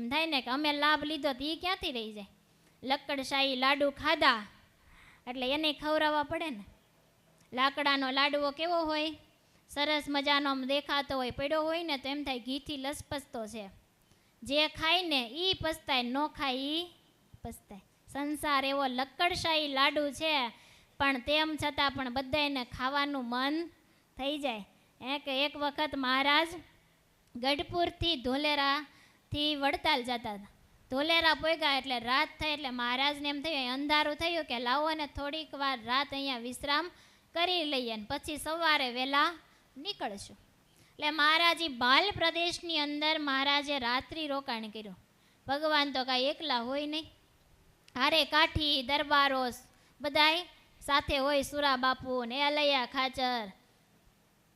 એમ થાય ને કે અમે લાભ લીધો તો એ ક્યાંથી રહી જાય. લક્કડશાહી લાડુ ખાધા એટલે એને ખવડાવવા પડે ને. લાકડાનો લાડવો કેવો હોય, સરસ મજાનો આમ દેખાતો હોય, પડ્યો હોય ને તો એમ થાય ઘીથી લસપસતો છે. જે ખાય ને એ પસ્તાય, ન ખાય એ પસ્તાય. સંસાર એવો લક્કડશાહી લાડુ છે, પણ તેમ છતાં પણ બધાને ખાવાનું મન થઈ જાય. કે એક વખત મહારાજ ગઢપુરથી ધોલેરાથી વડતાલ જતા હતા. ધોલેરા પોગ્યા એટલે રાત થઈ એટલે મહારાજને એમ થયું અંધારું થયું કે લાવો ને થોડીક વાર રાત અહીંયા વિશ્રામ કરી લઈએ ને પછી સવારે વહેલા નીકળશું. એટલે મહારાજ બાલ પ્રદેશની અંદર મહારાજે રાત્રિ રોકાણ કર્યું. ભગવાન તો કાંઈ એકલા હોય નહીં, હારે કાઠી દરબારો બધાય સાથે હોય, સુરા બાપુ ને અલૈયા ખાચર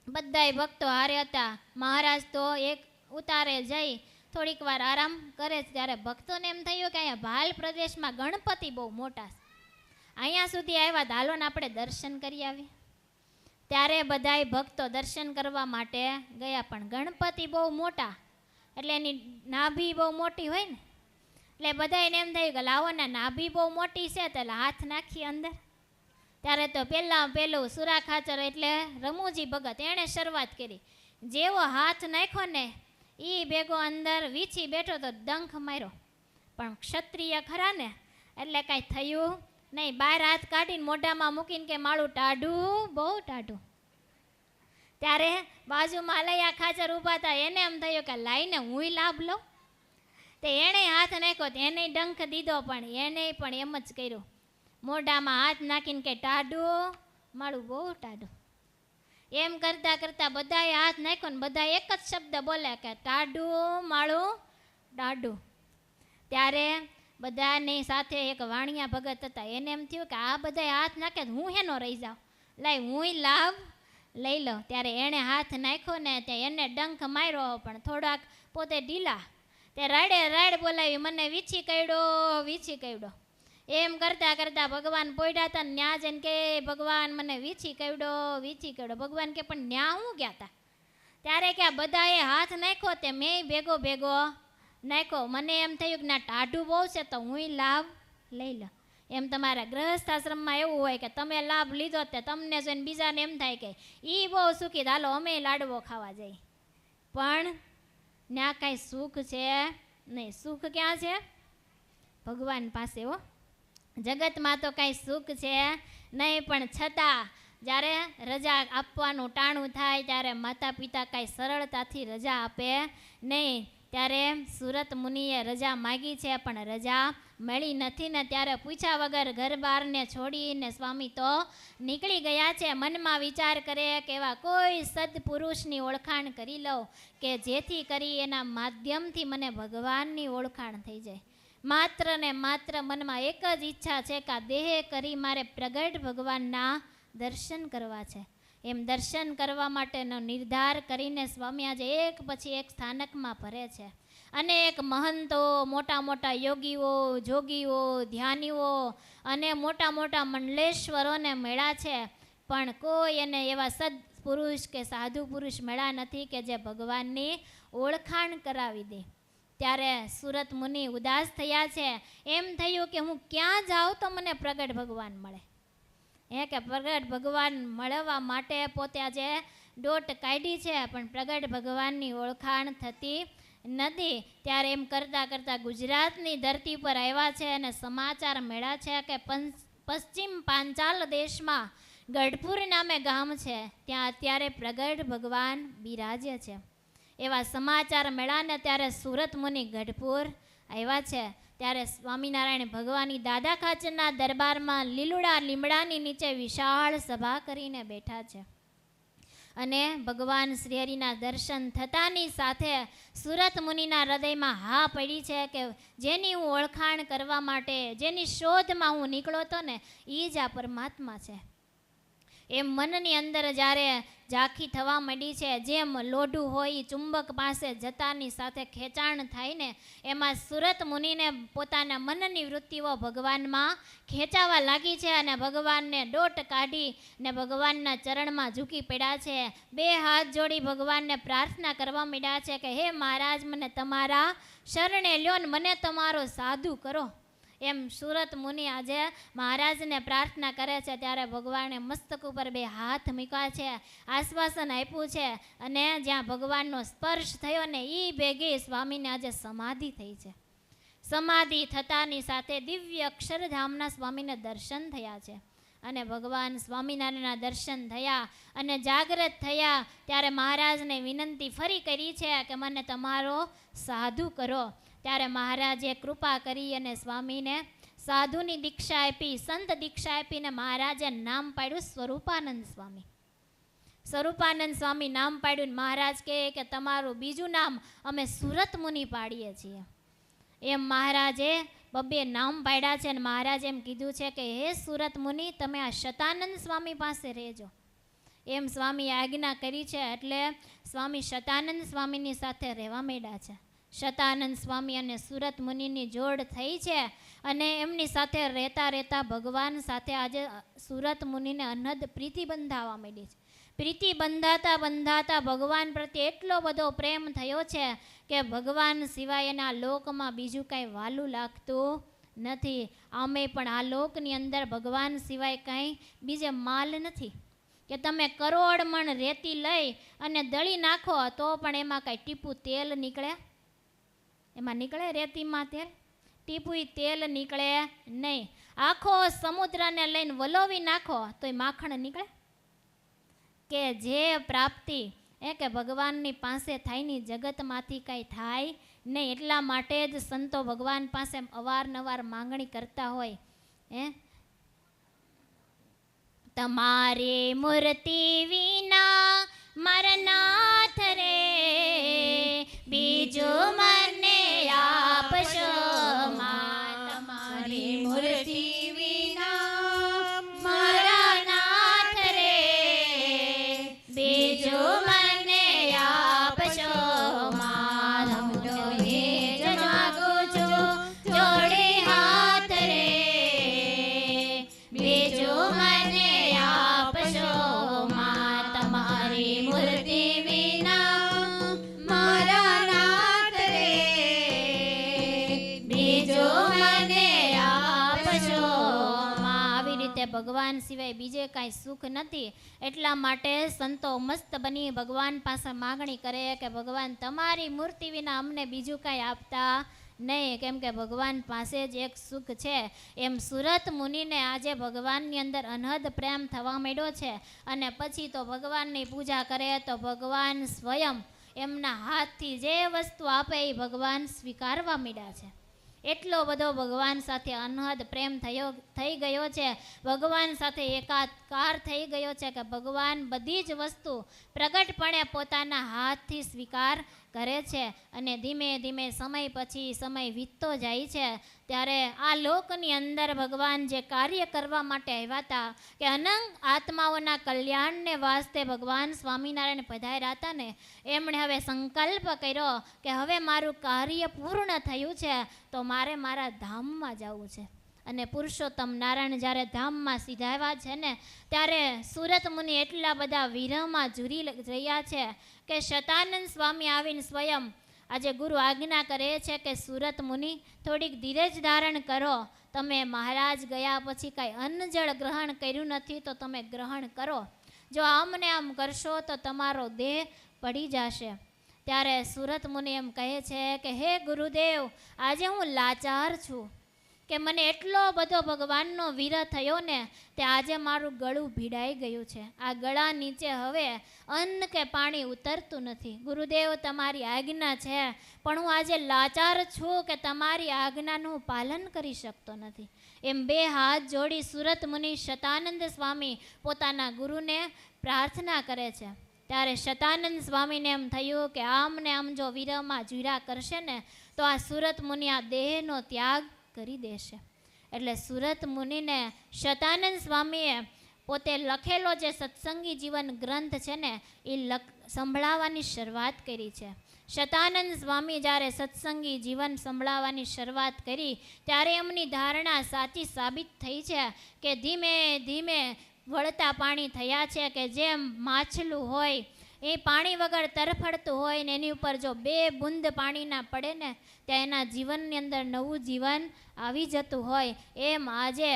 બધાય ભક્તો હારે હતા. મહારાજ તો એક ઉતારે જઈ થોડીક વાર આરામ કરે છે. ત્યારે ભક્તોને એમ થયું કે અહીંયા ભાલ પ્રદેશમાં ગણપતિ બહુ મોટા છે, અહીંયા સુધી આવ્યા તો હાલો ને આપણે દર્શન કરી આવીએ. ત્યારે બધાય ભક્તો દર્શન કરવા માટે ગયા, પણ ગણપતિ બહુ મોટા એટલે એની નાભી બહુ મોટી હોય ને, એટલે બધાને એમ થયું કે લાવો ને નાભી બહુ મોટી છે તો હાથ નાખીએ અંદર. ત્યારે તો પેલું સુરા ખાચર એટલે રમૂજી ભગત એણે શરૂઆત કરી. જેવો હાથ નાખ્યો ને એ ભેગો અંદર વીછી બેઠો તો ડંખ માર્યો, પણ ક્ષત્રિય ખરા ને એટલે કાંઈ થયું નહીં. બહાર હાથ કાઢીને મોઢામાં મૂકીને કે માળું ટાઢું, બહુ ટાઢું. ત્યારે બાજુમાં અલૈયા ખાચર ઊભા હતા, એને એમ થયું કે લાઈને હુંય લાભ લઉં. તે એણે હાથ નાખ્યો તો એને ડંખ દીધો, પણ એને પણ એમ જ કર્યું, મોઢામાં હાથ નાખીને કે ટાઢું, માળું બહુ ટાઢું. એમ કરતાં કરતાં બધાએ હાથ નાખ્યો ને બધા એક જ શબ્દ બોલ્યા કે ટાઢું, માળું ટાઢું. ત્યારે બધાની સાથે એક વાણિયા ભગત હતા, એને એમ થયું કે આ બધાએ હાથ નાખે હું હેનો રહી જાઉં, લાઈ હુંય લાભ લઈ લો. ત્યારે એણે હાથ નાખ્યો ને ત્યાં એને ડંખ માર્યો, પણ થોડાક પોતે ઢીલા. તે રાડે બોલાવી મને વીછી કયડો, વીછી કયડો. એમ કરતાં કરતાં ભગવાન પોઈડા હતા ને ન્યા જઈને કે ભગવાન મને વીછી કયડો, વીછી કયડો. ભગવાન કે પણ ન્યા હું ગયા હતા. ત્યારે કે આ બધાએ હાથ નાખ્યો તે મેં ભેગો ભેગો નાખ્યો. મને એમ થયું કે ના ટાઢું બહુ છે તો હુંય લાભ લઈ લો. એમ તમારા ગ્રહસ્થ આશ્રમમાં એવું હોય કે તમે લાભ લીધો તે તમને જોઈને બીજાને એમ થાય કે એ બહુ સુખી, હાલો અમે લાડવો ખાવા જઈએ. પણ ત્યાં કાંઈ સુખ છે નહીં. સુખ ક્યાં છે? ભગવાન પાસે. હો, જગતમાં તો કાંઈ સુખ છે નહીં. પણ છતાં જ્યારે રજા આપવાનું ટાણું થાય ત્યારે માતા પિતા કાંઈ સરળતાથી રજા આપે નહીં. ત્યારે સુરત મુનિએ રજા માગી છે પણ રજા મળી નથી ને ત્યારે પૂછ્યા વગર ઘર બહારને છોડીને સ્વામી તો નીકળી ગયા છે. મનમાં વિચાર કરે કે એવા કોઈ સદપુરુષની ઓળખાણ કરી લઉં કે જેથી કરી એના માધ્યમથી મને ભગવાનની ઓળખાણ થઈ જાય. માત્ર ને માત્ર મનમાં એક જ ઈચ્છા છે કે આ દેહ કરી મારે પ્રગટ ભગવાનના દર્શન કરવા છે. એમ દર્શન કરવા માટેનો નિર્ધાર કરીને સ્વામી આજે એક પછી એક સ્થાનકમાં ભરે છે. અનેક મહંતો, મોટા મોટા યોગીઓ, જોગીઓ, ધ્યાનીઓ અને મોટા મોટા મંડલેશ્વરોને મળ્યા છે, પણ કોઈ એને એવા સદપુરુષ કે સાધુ પુરુષ મળ્યા નથી કે જે ભગવાનની ઓળખાણ કરાવી દે. ત્યારે સુરત મુનિ ઉદાસ થયા છે. એમ થયું કે હું ક્યાં જાઉં તો મને પ્રગટ ભગવાન મળે. કે પ્રગટ ભગવાન મળવા માટે પોતે આજે દોટ કાઢી છે પણ પ્રગટ ભગવાનની ઓળખાણ થતી નથી. ત્યારે એમ કરતાં કરતાં ગુજરાતની ધરતી પર આવ્યા છે અને સમાચાર મળ્યા છે કે પશ્ચિમ પાંચાલ દેશમાં ગઢપુર નામે ગામ છે, ત્યાં અત્યારે પ્રગટ ભગવાન બિરાજે છે. એવા સમાચાર મળ્યા ને ત્યારે સુરત મુનિ ગઢપુર આવ્યા છે. ત્યારે સ્વામિનારાયણ ભગવાનની દાદા ખાચરના દરબારમાં લીલુડા લીમડાની નીચે વિશાળ સભા કરીને બેઠા છે. અને ભગવાન શ્રીહરિના દર્શન થતાની સાથે સુરત મુનિના હૃદયમાં હા પડી છે કે જેની હું ઓળખાણ કરવા માટે, જેની શોધમાં હું નીકળો હતો ને એ જ આ પરમાત્મા છે. એમ મનની અંદર જ્યારે ઝાંખી થવા માંડી છે, જેમ લોઢું હોય ચુંબક પાસે જતાની સાથે ખેંચાણ થાય ને, એમાં સુરત મુનિને પોતાના મનની વૃત્તિઓ ભગવાનમાં ખેંચાવા લાગી છે અને ભગવાનને દોટ કાઢી ને ભગવાનના ચરણમાં ઝૂકી પડ્યા છે. બે હાથ જોડી ભગવાનને પ્રાર્થના કરવા માંડ્યા છે કે હે મહારાજ, મને તમારા શરણે લ્યો ને મને તમારો સાધુ કરો. એમ સુરત મુનિ આજે મહારાજને પ્રાર્થના કરે છે. ત્યારે ભગવાને મસ્તક ઉપર બે હાથ મૂક્યા છે, આશ્વાસન આપ્યું છે, અને જ્યાં ભગવાનનો સ્પર્શ થયો ને એ ભેગી સ્વામીને આજે સમાધિ થઈ છે. સમાધિ થતાની સાથે દિવ્ય અક્ષરધામના સ્વામીને દર્શન થયા છે. અને ભગવાન સ્વામિનારાયણના દર્શન થયા અને જાગૃત થયા ત્યારે મહારાજને વિનંતી ફરી કરી છે કે મને તમારો સાધુ કરો. ત્યારે મહારાજે કૃપા કરી અને સ્વામીને સાધુની દીક્ષા આપી, સંત દીક્ષા આપીને મહારાજે નામ પાડ્યું સ્વરૂપાનંદ સ્વામી. સ્વરૂપાનંદ સ્વામી નામ પાડ્યું. મહારાજ કહે કે તમારું બીજું નામ અમે સુરત મુનિ પાડીએ છીએ. એમ મહારાજે બબ્બે નામ પાડ્યા છે અને મહારાજે એમ કીધું છે કે હે સુરત મુનિ, તમે આ શતાનંદ સ્વામી પાસે રહેજો. એમ સ્વામી આજ્ઞા કરી છે. એટલે સ્વામી શતાનંદ સ્વામીની સાથે રહેવા માંડ્યા છે. શતાનંદ સ્વામી અને સુરત મુનિની જોડ થઈ છે અને એમની સાથે રહેતા રહેતા ભગવાન સાથે આજે સુરત મુનિને અનહદ પ્રીતિ બંધાવા માંડી છે. પ્રીતિ બંધાતા બંધાતા ભગવાન પ્રત્યે એટલો બધો પ્રેમ થયો છે કે ભગવાન સિવાય એના લોકમાં બીજું કાંઈ વાલું લાગતું નથી. આમે પણ આ લોકની અંદર ભગવાન સિવાય કાંઈ બીજે માલ નથી કે તમે કરોડ મણ રેતી લઈ અને દળી નાખો તો પણ એમાં કાંઈ ટીપું તેલ નીકળે? એમાં નીકળે રેતીમાં તેલ? ટીપું તેલ નીકળે નહીં. આખો સમુદ્રને લઈને વલોવી નાખો તો એ માખણ નીકળે? કે જે પ્રાપ્તિ કે ભગવાનની પાસે થાયની જગતમાંથી કાંઈ થાય નહીં. એટલા માટે જ સંતો ભગવાન પાસે અવારનવાર માંગણી કરતા હોય, તમારી મૂર્તિ વિના મારા નાથ રે, બીજું મને આપશો માં. તમારી મૂર્તિ વિના મારા નાથ રે, બીજું મને આપશો માં. હું તો એ જ માગું છું જોડી હાથ રે, બીજું મને આપશો માં. તમારી મૂર્તિ વિના મારા નાથ રે, બીજું મને આપશો માં. આવી રીતે ભગવાન સિવાય બીજે કાંઈ સુખ નથી. એટલા માટે સંતો મસ્ત બની ભગવાન પાસે માગણી કરે કે ભગવાન તમારી મૂર્તિ વિના અમને બીજું કાંઈ આપતા નહીં, કેમ કે ભગવાન પાસે જ એક સુખ છે. એમ સુરત મુનિને આજે ભગવાનની અંદર અનહદ પ્રેમ થવા માંડ્યો છે. અને પછી તો ભગવાનની પૂજા કરે તો ભગવાન સ્વયં એમના હાથથી જે વસ્તુ આપે એ ભગવાન સ્વીકારવા માંડ્યા છે. એટલો બધો ભગવાન સાથે અનહદ પ્રેમ થઈ ગયો છે, ભગવાન સાથે એકાકાર થઈ ગયો છે કે ભગવાન બધી જ વસ્તુ પ્રગટપણે પોતાના હાથથી સ્વીકાર કરે છે. અને ધીમે ધીમે સમય પછી સમય વીતતો જાય છે. ત્યારે આ લોકની અંદર ભગવાન જે કાર્ય કરવા માટે આવ્યા હતા કે અનંત આત્માઓના કલ્યાણને વાસ્તે ભગવાન સ્વામિનારાયણ પધાર્યા હતા ને, એમણે હવે સંકલ્પ કર્યો કે હવે મારું કાર્ય પૂર્ણ થયું છે તો મારે મારા ધામમાં જવું છે. અને પુરુષોત્તમ નારાયણ જ્યારે ધામમાં સીધાવ્યા છે ને, ત્યારે સુરત મુનિ એટલા બધા વિરહમાં ઝૂરી રહ્યા છે કે શતાનંદ સ્વામી આવીને સ્વયં આજે ગુરુ આજ્ઞા કરે છે કે સુરત મુનિ થોડીક ધીરજ ધારણ કરો. તમે મહારાજ ગયા પછી કાંઈ અન્ન જળ ગ્રહણ કર્યું નથી તો તમે ગ્રહણ કરો. જો આમને આમ કરશો તો તમારો દેહ પડી જશે. ત્યારે સુરત મુનિ એમ કહે છે કે હે ગુરુદેવ, આજે હું લાચાર છું કે મને એટલો બધો ભગવાનનો વિરહ થયો ને તે આજે મારું ગળું ભીડાઈ ગયું છે. આ ગળા નીચે હવે અન્ન કે પાણી ઉતરતું નથી. ગુરુદેવ તમારી આજ્ઞા છે પણ હું આજે લાચાર છું કે તમારી આજ્ઞાનું પાલન કરી શકતો નથી. એમ બે હાથ જોડી સુરત મુનિ શતાનંદ સ્વામી પોતાના ગુરુને પ્રાર્થના કરે છે. ત્યારે શતાનંદ સ્વામીને એમ થયું કે આમ ને આમ જો વિરહમાં ઝીરા કરશે ને તો આ સુરત મુનિ આ દેહનો ત્યાગ કરી દેશે. એટલે સુરત મુનિને શતાનંદ સ્વામીએ પોતે લખેલો જે સત્સંગી જીવન ગ્રંથ છે ને એ સંભળાવવાની શરૂઆત કરી છે. શતાનંદ સ્વામી જ્યારે સત્સંગી જીવન સંભળાવવાની શરૂઆત કરી ત્યારે એમની ધારણા સાચી સાબિત થઈ છે કે ધીમે ધીમે વળતા પાણી થયા છે કે જેમ માછલું હોય એ પાણી વગર તરફડતું હોય ને એની ઉપર જો 2 બૂંદ પાણીના પડે ને ત્યાં એના જીવનની અંદર નવું જીવન આવી જતું હોય, એમ આજે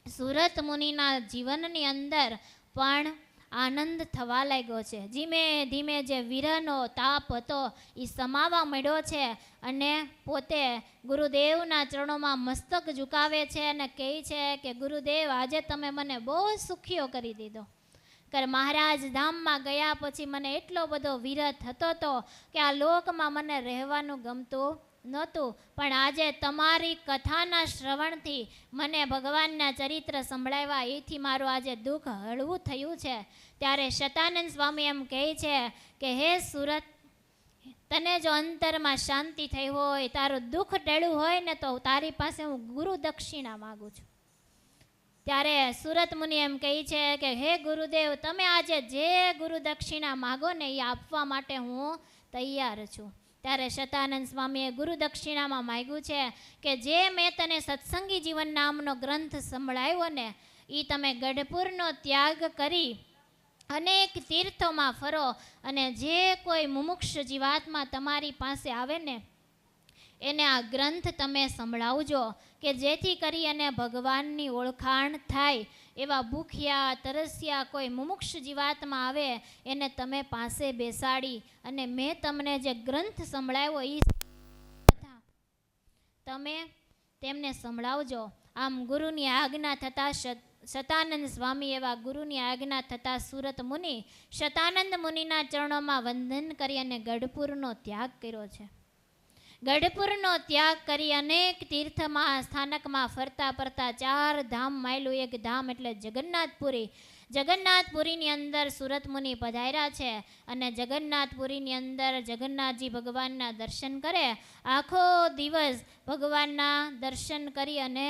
સુરત મુનિના જીવનની અંદર પણ આનંદ થવા લાગ્યો છે. ધીમે ધીમે જે વિરહનો તાપ હતો એ સમાવા મળ્યો છે અને પોતે ગુરુદેવના ચરણોમાં મસ્તક ઝુકાવે છે અને કહે છે કે ગુરુદેવ આજે તમે મને બહુ સુખીઓ કરી દીધો. કે મહારાજ ધામમાં ગયા પછી મને એટલો બધો વિરહ થતો હતો કે આ લોકમાં મને રહેવાનું ગમતું નહોતું, પણ આજે તમારી કથાના શ્રવણથી મને ભગવાનના ચરિત્ર સંભળાવ્યા એથી મારું આજે દુઃખ હળવું થયું છે. ત્યારે શતાનંદ સ્વામી એમ કહે છે કે હે સુરત, તને જો અંતરમાં શાંતિ થઈ હોય, તારું દુઃખ ટળ્યું હોય ને તો તારી પાસે હું ગુરુ દક્ષિણા માગું છું. ત્યારે સુરત મુનિ એમ કહે છે કે હે ગુરુદેવ, તમે આજે જે ગુરુ દક્ષિણા માગો ને એ આપવા માટે હું તૈયાર છું. ત્યારે શતાનંદ સ્વામીએ ગુરુ દક્ષિણામાં માગ્યું છે કે જે મેં તને સત્સંગી જીવન નામનો ગ્રંથ સંભળાવ્યો ને એ તમે ગઢપુરનો ત્યાગ કરી અનેક તીર્થોમાં ફરો અને જે કોઈ મુમુક્ષ જીવાત્મા તમારી પાસે આવે ને એને આ ગ્રંથ તમે સંભળાવજો કે જેથી કરી અને ભગવાનની ઓળખાણ થાય. એવા ભૂખ્યા તરસ્યા કોઈ મુમુક્ષ જીવાત્મા આવે એને તમે પાસે બેસાડી અને મેં તમને જે ગ્રંથ સંભળાવ્યો એ કથા તમે તેમને સંભળાવજો. આમ ગુરુની આજ્ઞા થતાં શતાનંદ સ્વામી એવા ગુરુની આજ્ઞા થતાં સુરત મુનિ શતાનંદ મુનિના ચરણોમાં વંદન કરી અને ગઢપુરનો ત્યાગ કર્યો છે. ગઢપુરનો ત્યાગ કરી અનેક તીર્થમાં સ્થાનકમાં ફરતા ફરતા 4 ધામ માયલું એક ધામ એટલે જગન્નાથપુરી. જગન્નાથપુરીની અંદર સુરત મુનિ પધાર્યા છે અને જગન્નાથપુરીની અંદર જગન્નાથજી ભગવાનના દર્શન કરે. આખો દિવસ ભગવાનના દર્શન કરી અને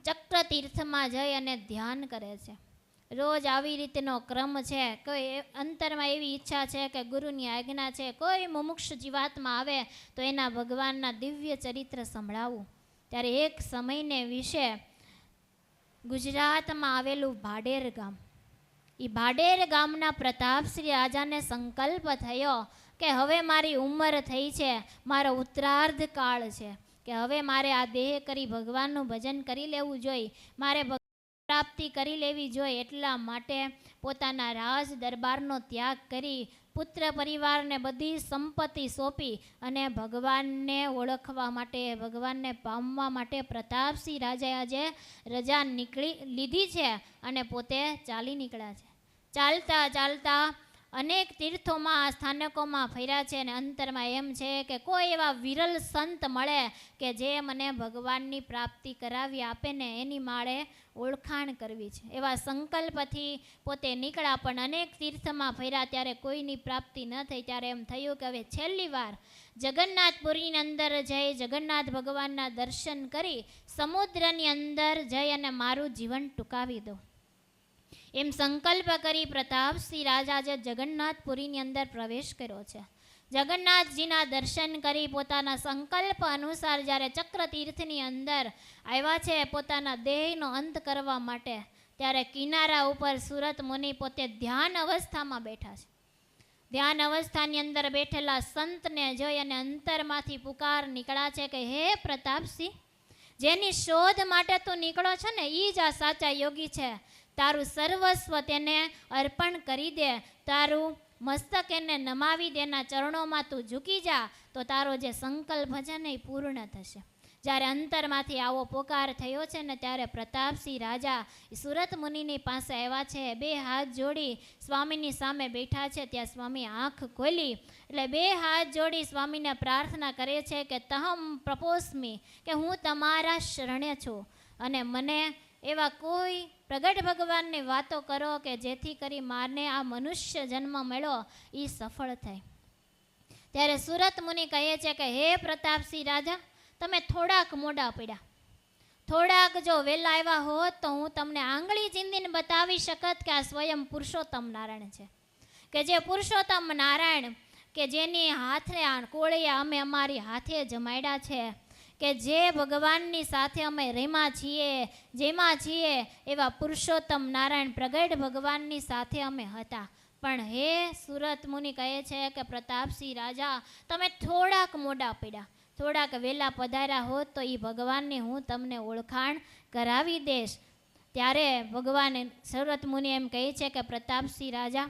ચક્ર તીર્થમાં જઈ અને ધ્યાન કરે છે. રોજ આવી રીતનો ક્રમ છે. કોઈ અંતરમાં એવી ઈચ્છા છે કે ગુરુની આજ્ઞા છે કોઈ મુમુક્ષ જીવાત્મા આવે તો એના ભગવાનના દિવ્ય ચરિત્ર સંભળાવવું. ત્યારે એક સમયને વિશે ગુજરાતમાં આવેલું ભાડેર ગામ, એ ભાડેર ગામના પ્રતાપશ્રી રાજાને સંકલ્પ થયો કે હવે મારી ઉંમર થઈ છે, મારો ઉત્તરાર્ધ કાળ છે કે હવે મારે આ દેહ કરી ભગવાનનું ભજન કરી લેવું જોઈએ, મારે પ્રાપ્તિ કરી લેવી જોઈએ. એટલા માટે પોતાના રાજ દરબારનો ત્યાગ કરી પુત્ર પરિવારને બધી સંપત્તિ સોંપી અને ભગવાનને ઓળખવા માટે ભગવાનને પામવા માટે પ્રતાપસિંહ રાજાએ આજે રજા લીધી છે અને પોતે ચાલી નીકળ્યા છે. ચાલતા ચાલતા અનેક તીર્થોમાં સ્થાનકોમાં ફર્યા છે અને અંતરમાં એમ છે કે કોઈ એવા વિરલ સંત મળે કે જે મને ભગવાનની પ્રાપ્તિ કરાવી આપે ને એની માળે ઓળખાણ કરવી છે. એવા સંકલ્પથી પોતે નીકળ્યા પણ અનેક તીર્થમાં ફર્યા ત્યારે કોઈની પ્રાપ્તિ ન થઈ. ત્યારે એમ થયું કે હવે છેલ્લી વાર જગન્નાથપુરીની અંદર જઈ જગન્નાથ ભગવાનના દર્શન કરી સમુદ્રની અંદર જઈ અને મારું જીવન ટૂંકાવી દઉં. એમ સંકલ્પ કરી પ્રતાપસિંહ રાજા જે જગન્નાથપુરીની અંદર પ્રવેશ કર્યો છે. જગન્નાથજીના દર્શન કરી પોતાના સંકલ્પ અનુસાર જ્યારે ચક્ર તીર્થની અંદર આવ્યા છે પોતાના દેહનો અંત કરવા માટે, ત્યારે કિનારા ઉપર સુરત મુનિ પોતે ધ્યાન અવસ્થામાં બેઠા છે. ધ્યાન અવસ્થાની અંદર બેઠેલા સંતને જોઈ અને અંતરમાંથી પુકાર નીકળ્યા છે કે હે પ્રતાપસિંહ, જેની શોધ માટે તું નીકળો છો ને એ જ આ સાચા યોગી છે. તારું સર્વસ્વ તેને અર્પણ કરી દે, તારું મસ્તક એને નમાવી દે, એના ચરણોમાં તું ઝૂકી જા તો તારો જે સંકલ્પ છે ને એ પૂર્ણ થશે. જ્યારે અંતરમાંથી આવો પોકાર થયો છે ને ત્યારે પ્રતાપસિંહ રાજા સુરત મુનિની પાસે આવ્યા છે. 2 હાથ જોડી સ્વામીની સામે બેઠા છે. ત્યાં સ્વામી આંખ ખોલી એટલે 2 હાથ જોડી સ્વામીને પ્રાર્થના કરે છે કે તહમ પ્રપોસ્મી, કે હું તમારા શરણે છું અને મને એવા કોઈ પ્રગટ ભગવાનની વાતો કરો કે જેથી કરી મારને આ મનુષ્ય જન્મ મળ્યો એ સફળ થાય. ત્યારે સુરત મુનિ કહે છે કે હે પ્રતાપસિંહ રાજા, તમે થોડાક મોડા પડ્યા, થોડાક જો વહેલા આવ્યા હોત તો હું તમને આંગળી ચીંધીને બતાવી શકત કે આ સ્વયં પુરુષોત્તમ નારાયણ છે, કે જે પુરુષોત્તમ નારાયણ કે જેની હાથે કોળિયા અમે અમારી હાથે જમાડ્યા છે, કે જે ભગવાનની સાથે અમે રેમાં છીએ જેમાં છીએ એવા પુરુષોત્તમ નારાયણ પ્રગટ ભગવાનની સાથે અમે હતા. પણ હે સુરત મુનિ કહે છે કે પ્રતાપસિંહ રાજા તમે થોડાક મોડા પડ્યા, થોડાક વહેલા પધાર્યા હોત તો એ ભગવાનની હું તમને ઓળખાણ કરાવી દઈશ. ત્યારે ભગવાન સુરત મુનિ એમ કહે છે કે પ્રતાપસિંહ રાજા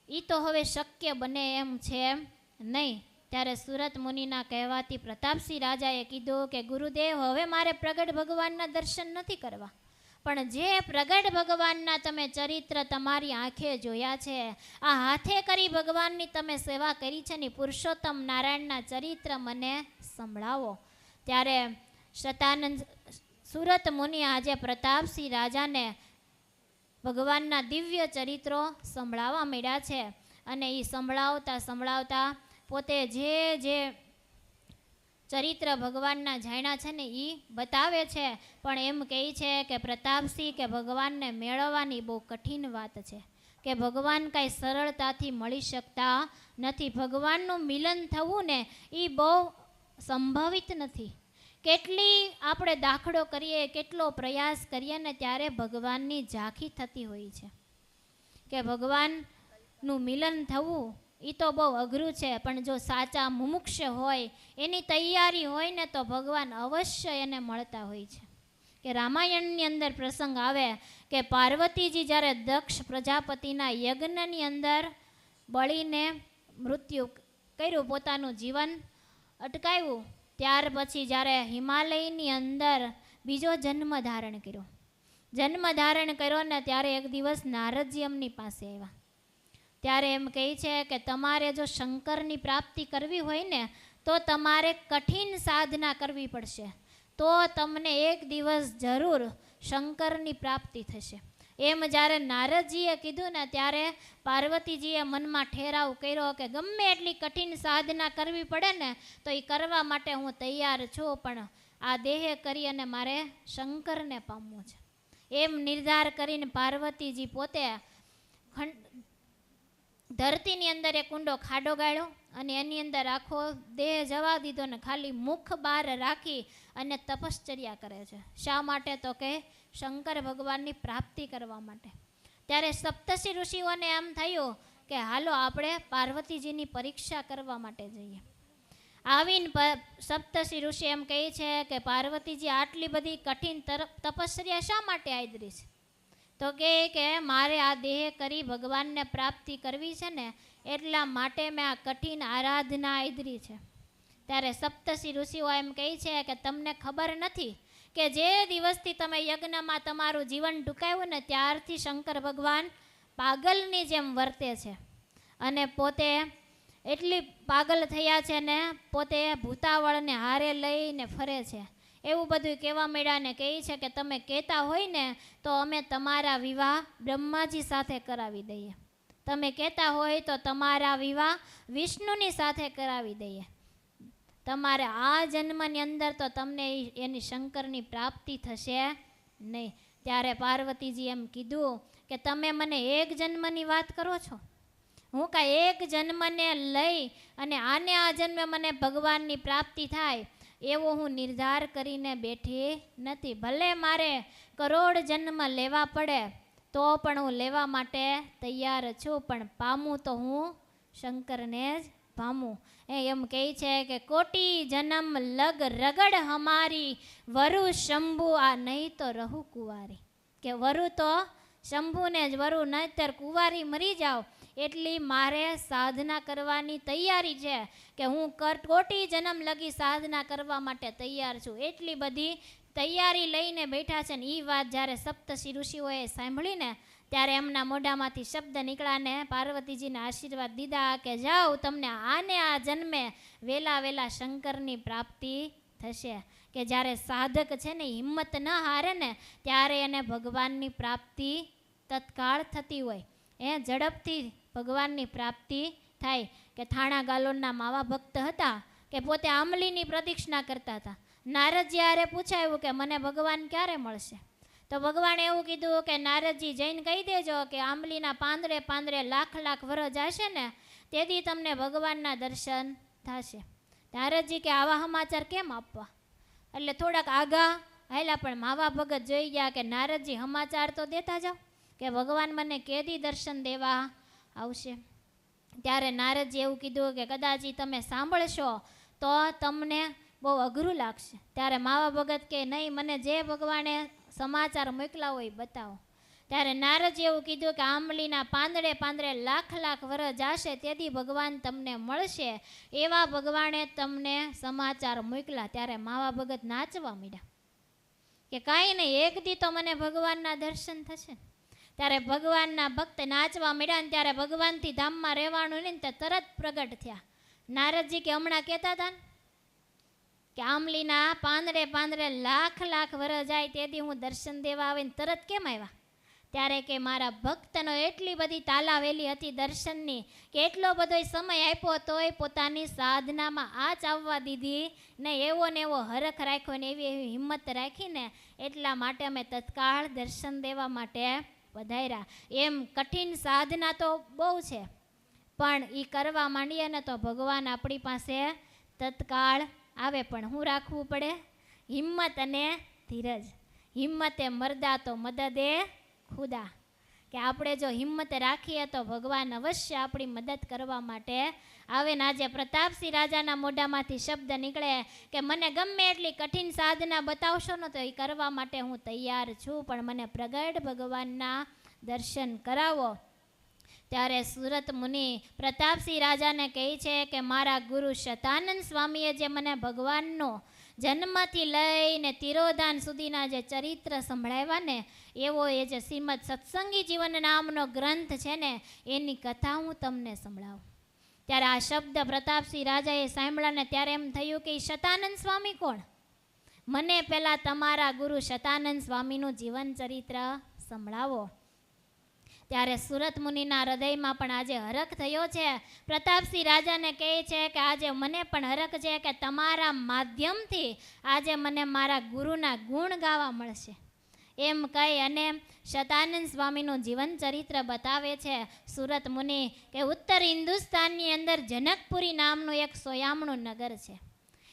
એ તો હવે શક્ય બને એમ છે નહીં. ત્યારે સુરત મુનિના કહેવાથી પ્રતાપસિંહ રાજાએ કીધું કે ગુરુદેવ હવે મારે પ્રગટ ભગવાનના દર્શન નથી કરવા, પણ જે પ્રગટ ભગવાનના તમે ચરિત્ર તમારી આંખે જોયા છે, આ હાથે કરી ભગવાનની તમે સેવા કરી છે ને પુરુષોત્તમ નારાયણના ચરિત્ર મને સંભળાવો. ત્યારે શતાનંદ સુરત મુનિ આજે પ્રતાપસિંહ રાજાને ભગવાનના દિવ્ય ચરિત્રો સંભળાવવા મળ્યા છે. અને એ સંભળાવતા પોતે જે ચરિત્ર ભગવાનના જાણ્યા છે ને એ બતાવે છે. પણ એમ કહે છે કે પ્રતાપસિંહ કે ભગવાનને મેળવવાની બહુ કઠિન વાત છે, કે ભગવાન કાંઈ સરળતાથી મળી શકતા નથી. ભગવાનનું મિલન થવું ને એ બહુ સંભવિત નથી. કેટલી આપણે દાખલો કરીએ, કેટલો પ્રયાસ કરીએ ને ત્યારે ભગવાનની ઝાંખી થતી હોય છે, કે ભગવાનનું મિલન થવું એ તો બહુ અઘરું છે. પણ જો સાચા મુમુક્ષ હોય, એની તૈયારી હોય ને તો ભગવાન અવશ્ય એને મળતા હોય છે. કે રામાયણની અંદર પ્રસંગ આવે કે પાર્વતીજી જ્યારે દક્ષ પ્રજાપતિના યજ્ઞની અંદર બળીને મૃત્યુ કર્યું, પોતાનું જીવન અટકાવ્યું, ત્યાર પછી જ્યારે હિમાલયની અંદર બીજો જન્મ ધારણ કર્યો, ને ત્યારે એક દિવસ નારદજી એમની પાસે આવ્યા. ત્યારે એમ કહે છે કે તમારે જો શંકરની પ્રાપ્તિ કરવી હોય ને તો તમારે કઠિન સાધના કરવી પડશે, તો તમને એક દિવસ જરૂર શંકરની પ્રાપ્તિ થશે. એમ જ્યારે નારદજીએ કીધું ને ત્યારે પાર્વતીજીએ મનમાં ઠેરાવ કર્યો કે ગમે એટલી કઠિન સાધના કરવી પડે ને તો એ કરવા માટે હું તૈયાર છું, પણ આ દેહ કરી અને મારે શંકરને પામવું છે. એમ નિર્ધાર કરીને પાર્વતીજી પોતે ધરતીની અંદર એક ઊંડો ખાડો ગાળ્યો અને એની અંદર આખો દેહ જવા દીધો ને ખાલી મુખ બહાર રાખી અને તપશ્ચર્યા કરે છે. શા માટે? તો કે શંકર ભગવાનની પ્રાપ્તિ કરવા માટે. ત્યારે સપ્તર્ષિ ઋષિઓને એમ થયું કે હાલો આપણે પાર્વતીજીની પરીક્ષા કરવા માટે જઈએ. આવીને સપ્તર્ષિ ઋષિ એમ કહે છે કે પાર્વતીજી આટલી બધી કઠિન તપશ્ચર્યા શા માટે આદરી છે? તો કે મારે આ દેહ કરી ભગવાનને પ્રાપ્તિ કરવી છે ને એટલા માટે મેં આ કઠિન આરાધના આદરી છે. ત્યારે સપ્તર્ષિ ઋષિઓ એમ કહે છે કે તમને ખબર નથી કે જે દિવસથી તમે યજ્ઞમાં તમારું જીવન ટૂંકાવ્યું ને ત્યારથી શંકર ભગવાન પાગલની જેમ વર્તે છે અને પોતે એટલી પાગલ થયા છે ને પોતે ભૂતાવળને હારે લઈને ફરે છે. એવું બધું કહેવા માંડ્યા ને કહે છે કે તમે કહેતા હોય ને તો અમે તમારા વિવાહ બ્રહ્માજી સાથે કરાવી દઈએ, તમે કહેતા હોય તો તમારા વિવાહ વિષ્ણુની સાથે કરાવી દઈએ, તમારે આ જન્મની અંદર તો તમને એની શંકરની પ્રાપ્તિ થશે નહીં. ત્યારે પાર્વતીજી એમ કીધું કે તમે મને એક જન્મની વાત કરો છો? હું કાંઈ એક જન્મને લઈ અને આને આ જન્મે મને ભગવાનની પ્રાપ્તિ થાય એવો હું નિર્ધાર કરીને બેઠી નથી. ભલે મારે કરોડ જન્મ લેવા પડે તો પણ હું લેવા માટે તૈયાર છું, પણ પામું તો હું શંકરને જ પામું. એમ કહે છે કે કોટી જન્મ લગ રગડ હમારી વરુ શંભુ આ નહીં તો રહુ કુંવારી. કે વરુ તો શંભુને જ વરુ, નહીતર કુંવારી મરી જાઓ એટલી મારે સાધના કરવાની તૈયારી છે, કે હું કોટી જન્મ લગી સાધના કરવા માટે તૈયાર છું. એટલી બધી તૈયારી લઈને બેઠા છે ને એ વાત જ્યારે સપ્તર્ષિ ઋષિઓએ સાંભળીને ત્યારે એમના મોઢામાંથી શબ્દ નીકળ્યા ને પાર્વતીજીને આશીર્વાદ દીધા કે જાઓ તમને આને આ જન્મે વેલા શંકરની પ્રાપ્તિ થશે. કે જ્યારે સાધક છે ને હિંમત ન હારે ને ત્યારે એને ભગવાનની પ્રાપ્તિ તત્કાળ થતી હોય, ઝડપથી ભગવાનની પ્રાપ્તિ થાય. કે થાણા ગાલોલના માવા ભક્ત હતા કે પોતે આંબલીની પ્રદક્ષિણા કરતા હતા, નારદજી હારે પૂછાયું કે મને ભગવાન ક્યારે મળશે? તો ભગવાને એવું કીધું કે નારદજી જઈને કહી દેજો કે આંબલીના પાંદડે પાંદડે લાખ લાખ વરસ જશે ને તેથી તમને ભગવાનના દર્શન થશે. નારદજી કે આવા સમાચાર કેમ આપવા? એટલે થોડાક આગા હાલ્યા, પણ માવા ભગત જોઈ ગયા કે નારદજી સમાચાર તો દેતા જાઓ કે ભગવાન મને કેદી દર્શન દેવા આવશે. ત્યારે નારદજી એવું કીધું કે કદાચ તમે સાંભળશો તો તમને બહુ અઘરું લાગશે. ત્યારે માવા ભગત કે નહીં, મને જે ભગવાને સમાચાર મોકલા હોય બતાવો. ત્યારે નારદજી એવું કીધું કે આંબલીના પાંદડે પાંદડે લાખ લાખ વરસ જશે તેથી ભગવાન તમને મળશે, એવા ભગવાને તમને સમાચાર મોકલા. ત્યારે માવા ભગત નાચવા માંડ્યા કે કાંઈ નહીં, એક દી તો મને ભગવાનના દર્શન થશે. ત્યારે ભગવાનના ભક્ત નાચવા માંડ્યા ને ત્યારે ભગવાનથી ધામમાં રહેવાનું નહીં તો તરત પ્રગટ થયા. નારદજી કે હમણાં કહેતા હતા ને કે આંબલીના પાંદડે પાંદડે લાખ લાખ વરસ જાય તેથી હું દર્શન દેવા આવીને તરત કેમ આવ્યા? ત્યારે કે મારા ભક્તનો એટલી બધી તાલાવેલી હતી દર્શનની કે એટલો બધો સમય આપ્યો તોય પોતાની સાધનામાં આંચ આવવા દીધી ને એવો હરખ રાખ્યો ને એવી હિંમત રાખીને એટલા માટે અમે તત્કાળ દર્શન દેવા માટે વધાર્યા. એમ કઠિન સાધના તો બહુ છે, પણ એ કરવા માંડીએ ને તો ભગવાન આપણી પાસે તત્કાળ આવે. પણ શું રાખવું પડે? હિંમત અને ધીરજ. હિંમતે મરદા તો મદદે ખુદા, કે આપણે જો હિંમત રાખીએ તો ભગવાન અવશ્ય આપણી મદદ કરવા માટે આવે. ને આજે પ્રતાપસિંહ રાજાના મોઢામાંથી શબ્દ નીકળે કે મને ગમે એટલી કઠિન સાધના બતાવશો ને તો એ કરવા માટે હું તૈયાર છું, પણ મને પ્રગટ ભગવાનના દર્શન કરાવો. ત્યારે સુરત મુનિ પ્રતાપસિંહ રાજાને કહે છે કે મારા ગુરુ શતાનંદ સ્વામીએ જે મને ભગવાનનો જન્મથી લઈને તિરોધાન સુધીના જે ચરિત્ર સંભળાવ્યા ને એવો એ જે શ્રીમદ સત્સંગી જીવન નામનો ગ્રંથ છે ને એની કથા હું તમને સંભળાવું. ત્યારે આ શબ્દ પ્રતાપસિંહ રાજાએ સાંભળ્યા ને ત્યારે એમ થયું કે શતાનંદ સ્વામી કોણ? મને પહેલાં તમારા ગુરુ શતાનંદ સ્વામીનું જીવન ચરિત્ર સંભળાવો. ત્યારે સુરત મુનિના હૃદયમાં પણ આજે હરખ થયો છે. પ્રતાપસિંહ રાજાને કહે છે કે આજે મને પણ હરખ છે કે તમારા માધ્યમથી આજે મને મારા ગુરુના ગુણ ગાવા મળશે. એમ કહી અને શતાનંદ સ્વામીનું જીવન ચરિત્ર બતાવે છે સુરત મુનિ કે ઉત્તર હિન્દુસ્તાનની અંદર જનકપુરી નામનું એક સોયામણું નગર છે.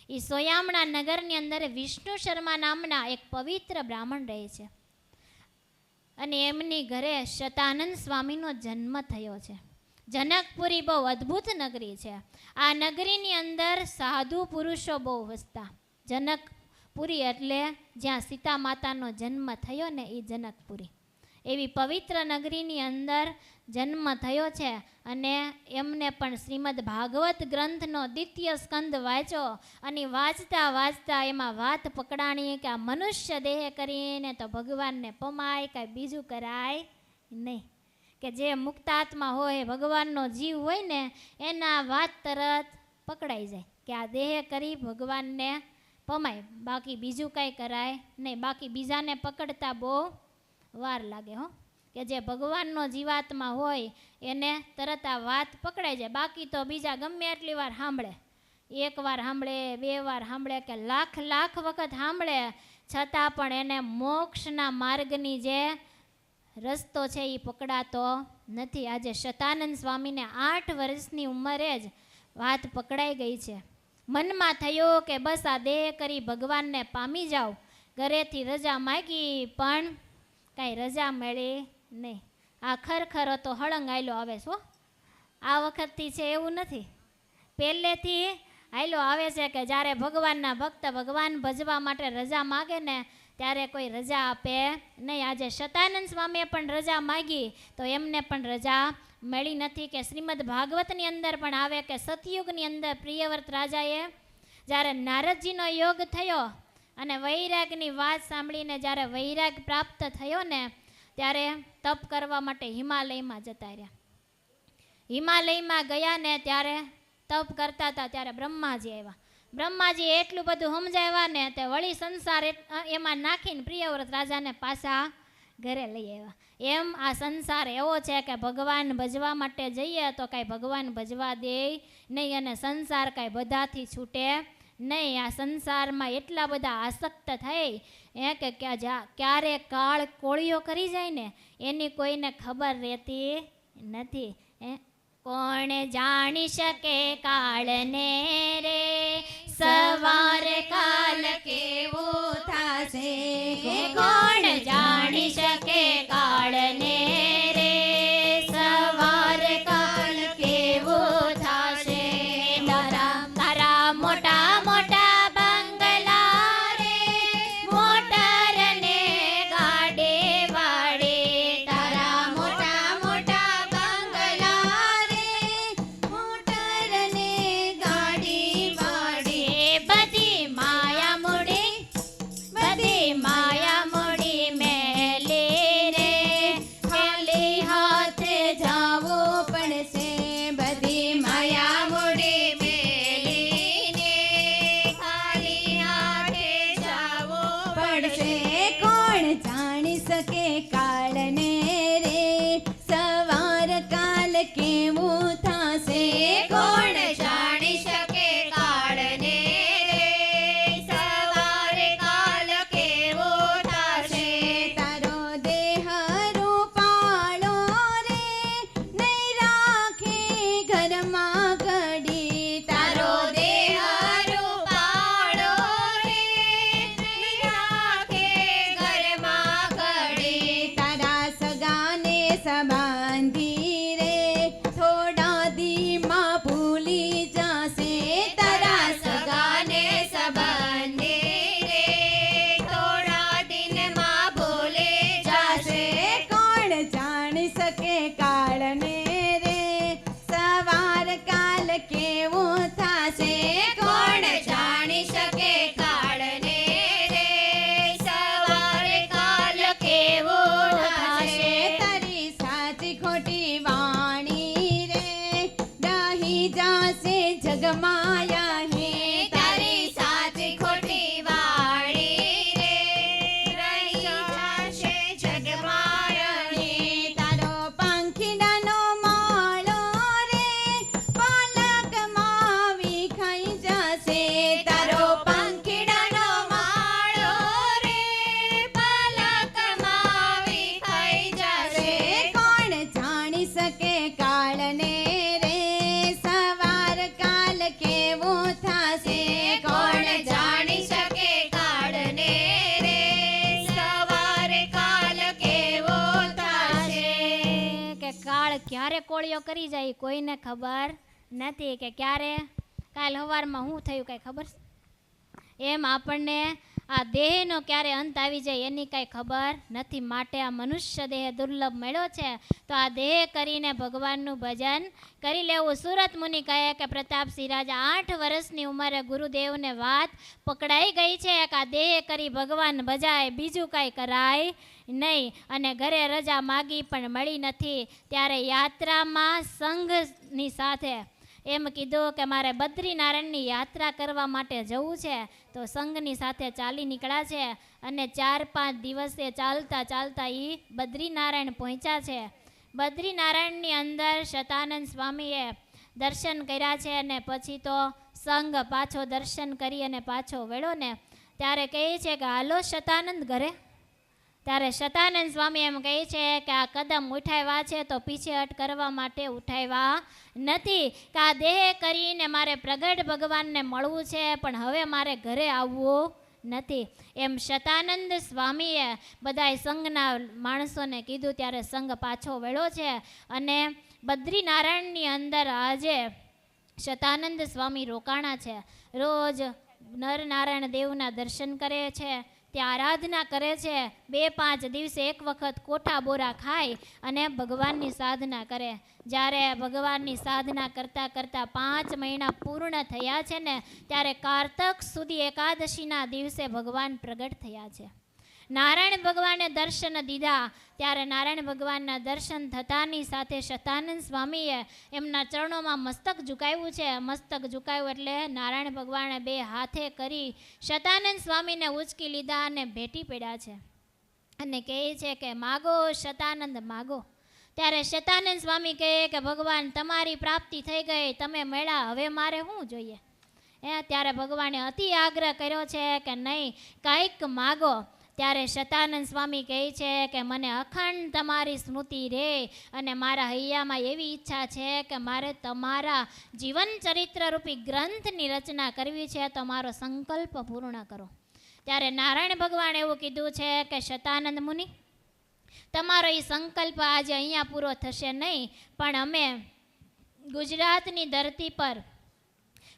એ સોયામણા નગરની અંદર વિષ્ણુ શર્મા નામના એક પવિત્ર બ્રાહ્મણ રહે છે અને એમની ઘરે શતાનંદ સ્વામીનો જન્મ થયો છે. જનકપુરી બહુ અદ્ભુત નગરી છે. આ નગરીની અંદર સાધુ પુરુષો બહુ વસતા. જનકપુરી એટલે જ્યાં સીતા માતાનો જન્મ થયો ને એ જનકપુરી. એવી પવિત્ર નગરીની અંદર જન્મ થયો છે અને એમને પણ શ્રીમદ ભાગવત ગ્રંથનો દ્વિતીય સ્કંદ વાંચ્યો અને વાંચતા વાંચતા એમાં વાત પકડાણી કે આ મનુષ્ય દેહ કરીને તો ભગવાનને પમાય, કાંઈ બીજું કરાય નહીં. કે જે મુક્તાત્મા હોય, ભગવાનનો જીવ હોય ને એના વાત તરત પકડાઈ જાય કે આ દેહ કરી ભગવાનને પમાય, બાકી બીજું કાંઈ કરાય નહીં. બાકી બીજાને પકડતા બહુ વાર લાગે હો, કે જે ભગવાનનો જીવાત્મા હોય એને તરત આ વાત પકડાઈ જાય. બાકી તો બીજા ગમે એટલી વાર સાંભળે, એક વાર સાંભળે, બે વાર સાંભળે કે લાખ લાખ વખત સાંભળે છતાં પણ એને મોક્ષના માર્ગની જે રસ્તો છે એ પકડાતો નથી. આજે શતાનંદ સ્વામીને 8 વર્ષની ઉંમરે જ વાત પકડાઈ ગઈ છે. મનમાં થયું કે બસ આ દેહ કરી ભગવાનને પામી જાઓ. ઘરેથી રજા માગી પણ કાંઈ રજા મળી નહીં. આ ખરખરો તો હળંગ આયલો આવે છો. આ વખતથી છે એવું નથી, પહેલેથી આયલો આવે છે કે જ્યારે ભગવાનના ભક્ત ભગવાન ભજવા માટે રજા માગે ને ત્યારે કોઈ રજા આપે નહીં. આજે શતાનંદ સ્વામીએ પણ રજા માગી તો એમને પણ રજા મળી નથી. કે શ્રીમદ ભાગવતની અંદર પણ આવે કે સતયુગની અંદર પ્રિયવ્રત રાજાએ જ્યારે નારદજીનો યોગ થયો અને વૈરાગની વાત સાંભળીને જ્યારે વૈરાગ પ્રાપ્ત થયો ને ત્યારે તપ કરવા માટે હિમાલયમાં જતા રહ્યા. હિમાલયમાં ગયા ને ત્યારે તપ કરતા હતા ત્યારે બ્રહ્માજી આવ્યા. બ્રહ્માજી એટલું બધું સમજાવ્યા ને તે વળી સંસાર એમાં નાખીને પ્રિયવ્રત રાજાને પાછા ઘરે લઈ આવ્યા. એમ આ સંસાર એવો છે કે ભગવાન ભજવા માટે જઈએ તો કાંઈ ભગવાન ભજવા દે નહીં અને સંસાર કાંઈ બધાથી છૂટે નહીં આ સંસારમાં એટલા બધા આસક્ત થઈ કે ક્યારે કાળ કોળીઓ કરી જાય ને એની કોઈને ખબર રહેતી નથી. કોણ જાણી શકે કાળને રે, સવાર કાલ કેવું થાશે. કોણ જાણી શકે કાળને રે, સવાર કાલ કેવું થાશે. તારા મોટા મોટા બંગલા રે, મોટર ને ગાડી વાળી. તારા મોટા મોટા બંગલા રે, મોટર ને ગાડી વાળી. બધી માયા મૂડી, બધી માયા મૂડી મેલી રે, ખાલી હાથે જાવું પડશે. બધી માયા મૂડી મેલીને ખાલી હાથે જાવું પડશે. કોણ જાણી શકે કાળને રે, સવાર કાલ કેવું થાશે. કોણ જાણી શકે કાળને રે, સવાર કાલ કેવો થાશે. તારો દેહ રૂપાળો રે, નહીં રાખે ઘરમાં ઘડી. તારો દેહ રૂપાળો રે, નહીં રાખે ઘરમાં ઘડી. તારા સગાને સંબંધી રે, થોડા દીમાં ભૂલી જાશે. તારા સગાને સંબંધી રે, થોડા દિનમાં ભૂલી જાશે. કોણ જાણી શકે કાળને રે, સવાર કાલ કેવું થાશે. કોણ જાણી શકે કાળને રે, સવાર કાલ કેવો થાશે. તારી સાચી ખોટી વાણી રે, રહી જાશે જગમાયા હે. તારી સાચી ખોટી વાળી રે, રહી જાશે જગમાયણી. તારો પંખીડાનો માળો રે, પાલકમાં વિખાઈ જશે. તારો પંખીડાનો માળો રે, પાલકમાં વિખાઈ જશે. કોણ જાણી શકે કાળને રે, સવાર કાલ કેવું થાશે. કોણ જાણી શકે કાળને રે, સવાર કાલ કેવો થાશે. કે કાળ ક્યારે કોળિયો કરી જાય કોઈને ખબર નથી, કે ક્યારે કાલ સવારમાં શું થયું કાંઈ ખબર છે? એમ આપણને આ દેહનો ક્યારે અંત આવી જાય એની કાંઈ ખબર નથી. માટે આ મનુષ્ય દેહ દુર્લભ મળ્યો છે તો આ દેહ કરીને ભગવાનનું ભજન કરી લેવું. સુરત મુનિ કહે કે પ્રતાપસિંહ રાજા 8 વર્ષની ઉંમરે ગુરુદેવને વાત પકડાઈ ગઈ છે કે આ દેહ કરી ભગવાન ભજાય, બીજું કાંઈ કરાય નહીં. અને ઘરે રજા માગી પણ મળી નથી. ત્યારે યાત્રામાં સંઘની સાથે એમ કીધું કે મારે બદ્રીનારાયણની યાત્રા કરવા માટે જવું છે. તો સંઘની સાથે ચાલી નીકળ્યા છે અને 4-5 દિવસે ચાલતા ચાલતા એ બદ્રીનારાયણ પહોંચ્યા છે. બદ્રીનારાયણની અંદર શતાનંદ સ્વામીએ દર્શન કર્યા છે અને પછી તો સંઘ પાછો દર્શન કરી અને પાછો વળ્યો ને ત્યારે કહે છે કે હાલો શતાનંદ ઘરે. ત્યારે શતાનંદ સ્વામી એમ કહે છે કે આ કદમ ઉઠાવ્યા છે તો પીછેહટ કરવા માટે ઉઠાવ્યા નથી, કે આ દેહ કરીને મારે પ્રગટ ભગવાનને મળવું છે પણ હવે મારે ઘરે આવવું નથી. એમ શતાનંદ સ્વામીએ બધાય સંઘના માણસોને કીધું. ત્યારે સંઘ પાછો વળ્યો છે અને બદ્રીનારાયણની અંદર આજે શતાનંદ સ્વામી રોકાણા છે. રોજ નરનારાયણ દેવના દર્શન કરે છે, ત્યાં આરાધના કરે છે. 2-5 દિવસે એક વખત કોઠા બોરા ખાય અને ભગવાનની સાધના કરે. જ્યારે ભગવાનની સાધના કરતાં કરતાં 5 મહિના પૂર્ણ થયા છે ને ત્યારે કારતક સુધી એકાદશીના દિવસે ભગવાન પ્રગટ થયા છે. નારાયણ ભગવાને દર્શન દીધા. ત્યારે નારાયણ ભગવાનના દર્શન થતાની સાથે શતાનંદ સ્વામીએ એમના ચરણોમાં મસ્તક ઝુકાવ્યું છે. મસ્તક ઝુકાવ્યું એટલે નારાયણ ભગવાને 2 હાથે કરી શતાનંદ સ્વામીને ઉચકી લીધા અને ભેટી પડ્યા છે અને કહે છે કે માગો શતાનંદ માગો. ત્યારે શતાનંદ સ્વામી કહે કે ભગવાન તમારી પ્રાપ્તિ થઈ ગઈ, તમે મળ્યા, હવે મારે શું જોઈએ. ત્યારે ભગવાને અતિ આગ્રહ કર્યો છે કે નહીં, કંઈક માગો. ત્યારે શતાનંદ સ્વામી કહે છે કે મને અખંડ તમારી સ્મૃતિ રહે અને મારા હૈયામાં એવી ઈચ્છા છે કે મારે તમારા જીવન ચરિત્ર રૂપી ગ્રંથની રચના કરવી છે, તો મારો સંકલ્પ પૂર્ણ કરો. ત્યારે નારાયણ ભગવાન એવું કીધું છે કે શતાનંદ મુનિ, તમારો એ સંકલ્પ આજે અહીંયા પૂરો થશે નહીં, પણ અમે ગુજરાતની ધરતી પર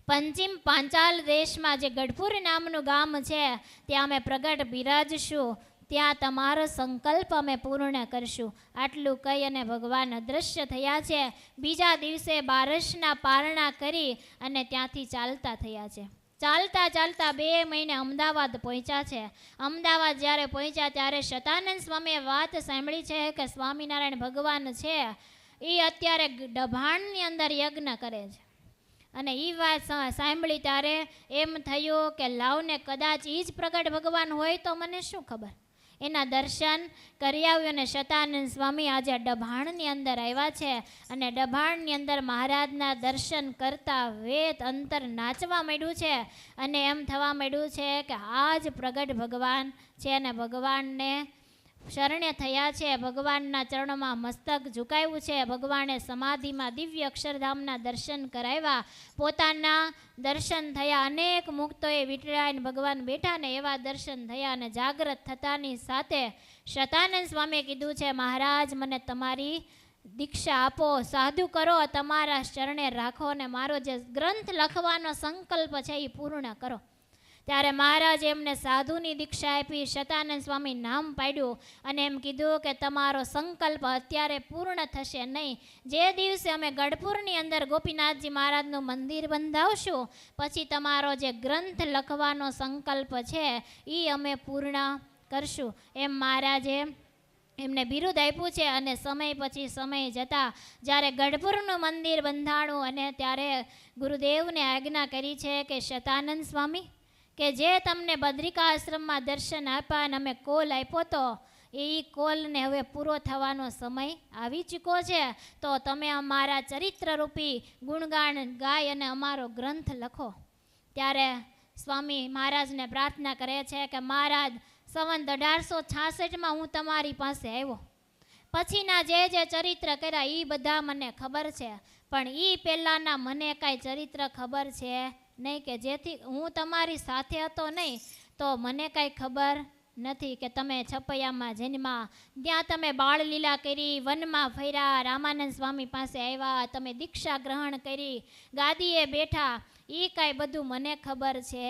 પશ્ચિમ પાંચાલ દેશમાં જે ગઢપુર નામનું ગામ છે ત્યાં અમે પ્રગટ બિરાજશું, ત્યાં તમારો સંકલ્પ અમે પૂર્ણ કરશું. આટલું કહી અને ભગવાન અદૃશ્ય થયા છે. બીજા દિવસે બારસના પારણા કરી અને ત્યાંથી ચાલતા થયા છે. ચાલતા ચાલતા 2 મહિને અમદાવાદ પહોંચ્યા છે. અમદાવાદ જ્યારે પહોંચ્યા ત્યારે શતાનંદ સ્વામીએ વાત સાંભળી છે કે સ્વામિનારાયણ ભગવાન છે એ અત્યારે ડભાણની અંદર યજ્ઞ કરે છે. અને એ વાત સાંભળી ત્યારે એમ થયું કે લાવને કદાચ એ જ પ્રગટ ભગવાન હોય તો મને શું ખબર. એના દર્શન કરી આવ્યું અને શતાનંદ સ્વામી આજે ડભાણની અંદર આવ્યા છે. અને ડભાણની અંદર મહારાજના દર્શન કરતા વેત અંતર નાચવા માંડ્યું છે અને એમ થવા માંડ્યું છે કે આ જ પ્રગટ ભગવાન છે અને ભગવાનને શરણે થયા છે. ભગવાનના ચરણોમાં મસ્તક ઝુકાવ્યું છે. ભગવાને સમાધિમાં દિવ્ય અક્ષરધામના દર્શન કરાવ્યા. પોતાના દર્શન થયા. અનેક મુક્તોએ વિટળાઈને ભગવાન બેઠા ને એવા દર્શન થયા. અને જાગ્રત થતાની સાથે શતાનંદ સ્વામીએ કીધું છે, મહારાજ મને તમારી દીક્ષા આપો, સાધુ કરો, તમારા શરણે રાખો અને મારો જે ગ્રંથ લખવાનો સંકલ્પ છે એ પૂર્ણ કરો. ત્યારે મહારાજે એમને સાધુની દીક્ષા આપી. શતાનંદ સ્વામી નામ પાડ્યું અને એમ કીધું કે તમારો સંકલ્પ અત્યારે પૂર્ણ થશે નહીં. જે દિવસે અમે ગઢપુરની અંદર ગોપીનાથજી મહારાજનું મંદિર બંધાવશું પછી તમારો જે ગ્રંથ લખવાનો સંકલ્પ છે એ અમે પૂર્ણ કરશું. એમ મહારાજે એમને બિરુદ આપ્યું છે. અને સમય પછી સમય જતાં જ્યારે ગઢપુરનું મંદિર બંધાણું અને ત્યારે ગુરુદેવને આજ્ઞા કરી છે કે શતાનંદ સ્વામી કે જે તમને બદ્રિકા આશ્રમમાં દર્શન આપ્યા અને અમે કોલ આપ્યો તો એ કોલને હવે પૂરો થવાનો સમય આવી ચૂક્યો છે, તો તમે અમારા ચરિત્રરૂપી ગુણગાન ગાય અને અમારો ગ્રંથ લખો. ત્યારે સ્વામી મહારાજને પ્રાર્થના કરે છે કે મહારાજ સંવત 1866માં હું તમારી પાસે આવ્યો. પછીના જે ચરિત્ર કર્યા એ બધા મને ખબર છે, પણ એ પહેલાંના મને કાંઈ ચરિત્ર ખબર છે નહીં, કે જેથી હું તમારી સાથે હતો નહીં તો મને કાંઈ ખબર નથી કે તમે છપૈયામાં જન્મા, ત્યાં તમે બાળલીલા કરી, વનમાં ફર્યા, રામાનંદ સ્વામી પાસે આવ્યા, તમે દીક્ષા ગ્રહણ કરી, ગાદીએ બેઠા, એ કાંઈ બધું મને ખબર છે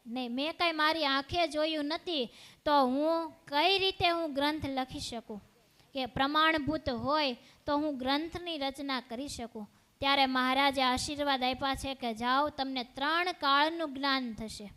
નહીં. મેં કાંઈ મારી આંખે જોયું નથી, તો હું કઈ રીતે હું ગ્રંથ લખી શકું, કે પ્રમાણભૂત હોય તો હું ગ્રંથની રચના કરી શકું. ત્યારે મહારાજે આશીર્વાદ આપ્યા છે કે જાઓ તમને 3 કાળનું જ્ઞાન થશે.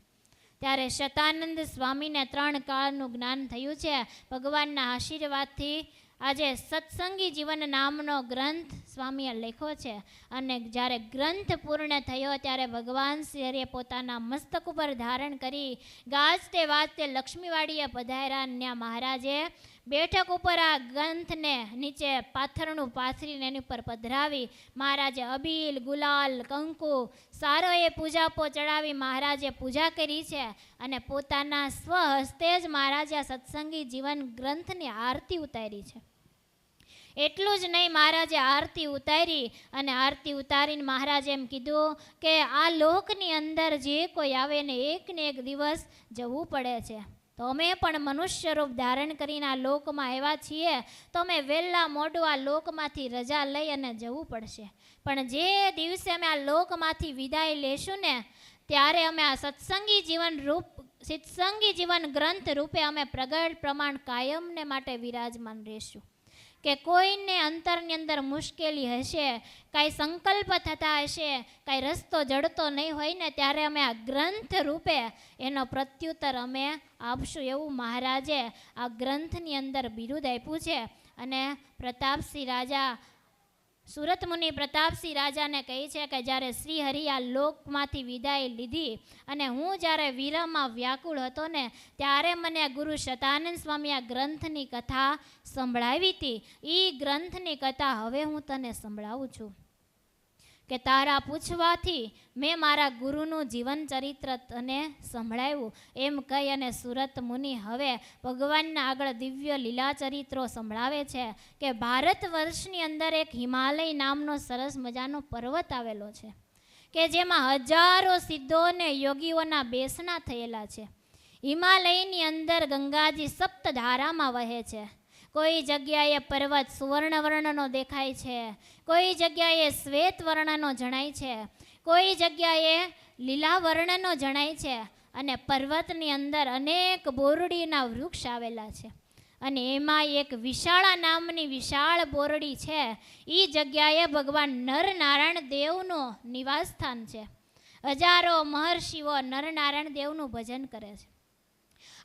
ત્યારે શતાનંદ સ્વામીને 3 કાળનું જ્ઞાન થયું છે. ભગવાનના આશીર્વાદથી આજે સત્સંગી જીવન નામનો ગ્રંથ સ્વામીએ લખ્યો છે. અને જ્યારે ગ્રંથ પૂર્ણ થયો ત્યારે ભગવાન શ્રીએ પોતાના મસ્તક ઉપર ધારણ કરી ગાજતે વાજતે લક્ષ્મીવાડીએ પધાર્યા. ત્યાં મહારાજે બેઠક ઉપર આ ગ્રંથને નીચે પાથરણું પાથરીને એની ઉપર પધરાવી મહારાજે અબીલ, ગુલાલ, કંકુ સારો એ પૂજાપો ચડાવી મહારાજે પૂજા કરી છે. અને પોતાના સ્વહસ્તે જ મહારાજે આ સત્સંગી જીવન ગ્રંથની આરતી ઉતારી છે. એટલું જ નહીં, મહારાજે આરતી ઉતારી અને આરતી ઉતારીને મહારાજે એમ કીધું કે આ લોકની અંદર જે કોઈ આવે ને એકને એક દિવસ જવું પડે છે. તો અમે પણ મનુષ્ય રૂપ ધારણ કરીને આ લોકમાં આવ્યા છીએ, તો અમે વહેલા મોડું આ લોકમાંથી રજા લઈ અને જવું પડશે. પણ જે દિવસે અમે આ લોકમાંથી વિદાય લેશું ને ત્યારે અમે આ સત્સંગી જીવન ગ્રંથ રૂપે અમે પ્રગટ પ્રમાણ કાયમને માટે વિરાજમાન રહેશું. કે કોઈને અંતરની અંદર મુશ્કેલી હશે, કાંઈ સંકલ્પ થતા હશે, કાંઈ રસ્તો જડતો નહીં હોય ને ત્યારે અમે આ ગ્રંથ રૂપે એનો પ્રત્યુત્તર અમે આપશું. એવું મહારાજે આ ગ્રંથની અંદર બિરુદ આપ્યું છે. અને પ્રતાપસિંહ રાજા, સુરત મુનિ પ્રતાપસિંહ રાજાને કહે છે કે જ્યારે શ્રી હરિ આ લોકમાંથી વિદાય લીધી અને હું જ્યારે વિરહમાં વ્યાકુળ હતો ને ત્યારે મને ગુરુ શતાનંદ સ્વામી આ ગ્રંથની કથા સંભળાવી હતી. એ ગ્રંથની કથા હવે હું તને સંભળાવું છું કે તારા પૂછવાથી મેં મારા ગુરુનું જીવન ચરિત્ર તને સંભળાવ્યું. એમ કહી અને સુરત મુનિ હવે ભગવાનના આગળ દિવ્ય લીલા ચરિત્રો સંભળાવે છે કે ભારત વર્ષની અંદર એક હિમાલય નામનો સરસ મજાનો પર્વત આવેલો છે કે જેમાં હજારો સિદ્ધોને યોગીઓના બેસણા થયેલા છે. હિમાલયની અંદર ગંગાજી સપ્ત ધારામાં વહે છે. કોઈ જગ્યાએ પર્વત સુવર્ણ વર્ણનો દેખાય છે, કોઈ જગ્યાએ શ્વેત વર્ણનો જણાય છે, કોઈ જગ્યાએ લીલા વર્ણનો જણાય છે, અને પર્વતની અંદર અનેક બોરડીના વૃક્ષ આવેલા છે. અને એમાં એક વિશાળા નામની વિશાળ બોરડી છે. એ જગ્યાએ ભગવાન નરનારાયણ દેવનું નિવાસ સ્થાન છે. હજારો મહર્ષિઓ નરનારાયણ દેવનું ભજન કરે છે.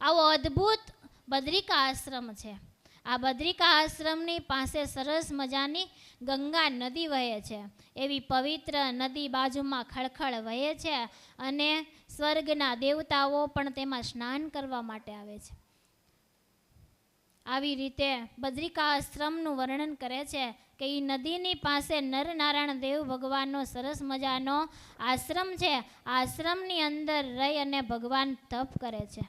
આવો અદ્ભુત બદ્રિકા આશ્રમ છે. આ બદ્રિકા આશ્રમની પાસે સરસ મજાની ગંગા નદી વહે છે. એવી પવિત્ર નદી બાજુમાં ખળખળ વહે છે અને સ્વર્ગના દેવતાઓ પણ તેમાં સ્નાન કરવા માટે આવે છે. આવી રીતે બદ્રિકા આશ્રમનું વર્ણન કરે છે કે એ નદીની પાસે નરનારાયણ દેવ ભગવાનનો સરસ મજાનો આશ્રમ છે. આશ્રમની અંદર રહી અને ભગવાન તપ કરે છે.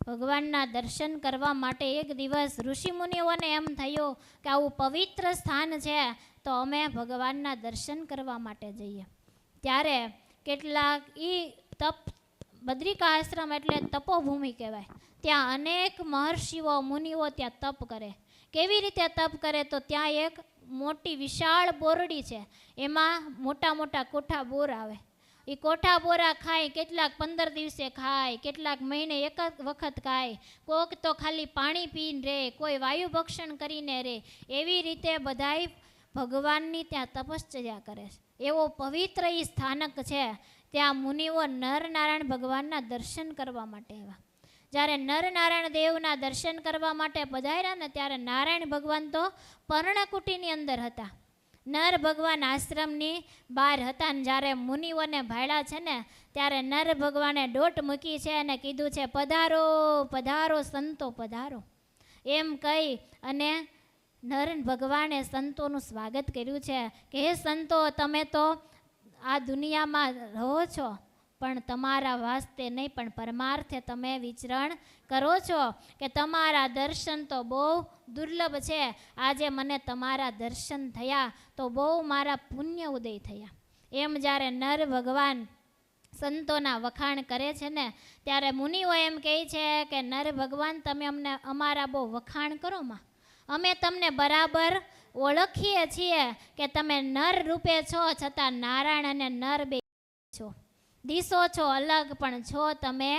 ભગવાનના દર્શન કરવા માટે એક દિવસ ઋષિમુનિઓને એમ થયું કે આવું પવિત્ર સ્થાન છે તો અમે ભગવાનના દર્શન કરવા માટે જઈએ. ત્યારે કેટલાક બદ્રિકા આશ્રમ એટલે તપોભૂમિ કહેવાય. ત્યાં અનેક મહર્ષિઓ મુનિઓ ત્યાં તપ કરે. કેવી રીતે તપ કરે તો ત્યાં એક મોટી વિશાળ બોરડી છે. એમાં મોટા મોટા કોઠા બોર આવે. એ કોઠા બોરા ખાય, કેટલાક 15 દિવસે ખાય, કેટલાક મહિને એક વખત ખાય, કોક તો ખાલી પાણી પીને રહે, કોઈ વાયુ ભક્ષણ કરીને રહે. એવી રીતે બધાય ભગવાનની ત્યાં તપશ્ચર્યા કરે છે. એવો પવિત્ર એ સ્થાનક છે. ત્યાં મુનિઓ નરનારાયણ ભગવાનના દર્શન કરવા માટે આવ્યા. જ્યારે નરનારાયણ દેવના દર્શન કરવા માટે પધાર્યા ને ત્યારે નારાયણ ભગવાન તો પર્ણકુટીની અંદર હતા. નર ભગવાન આશ્રમની બહાર હતા ને જ્યારે મુનિઓને ભાડ્યા છે ને ત્યારે નર ભગવાને દોટ મૂકી છે અને કીધું છે પધારો પધારો સંતો પધારો. એમ કહી અને નર ભગવાને સંતોનું સ્વાગત કર્યું છે કે હે સંતો, તમે તો આ દુનિયામાં રહો છો પણ તમારા વાસ્તે નહીં પણ પરમાર્થે તમે વિચરણ કરો છો કે તમારા દર્શન તો બહુ દુર્લભ છે. આજે મને તમારા દર્શન થયા તો બહુ મારા પુણ્ય ઉદય થયા. એમ જ્યારે નર ભગવાન સંતોના વખાણ કરે છે ને ત્યારે મુનિઓ એમ કહે છે કે નર ભગવાન તમે અમને અમારા બહુ વખાણ કરો માં. અમે તમને બરાબર ઓળખીએ છીએ કે તમે નર રૂપે છો છતાં નારાયણ અને નર બે છો. દિશો છો અલગ પણ છો તમે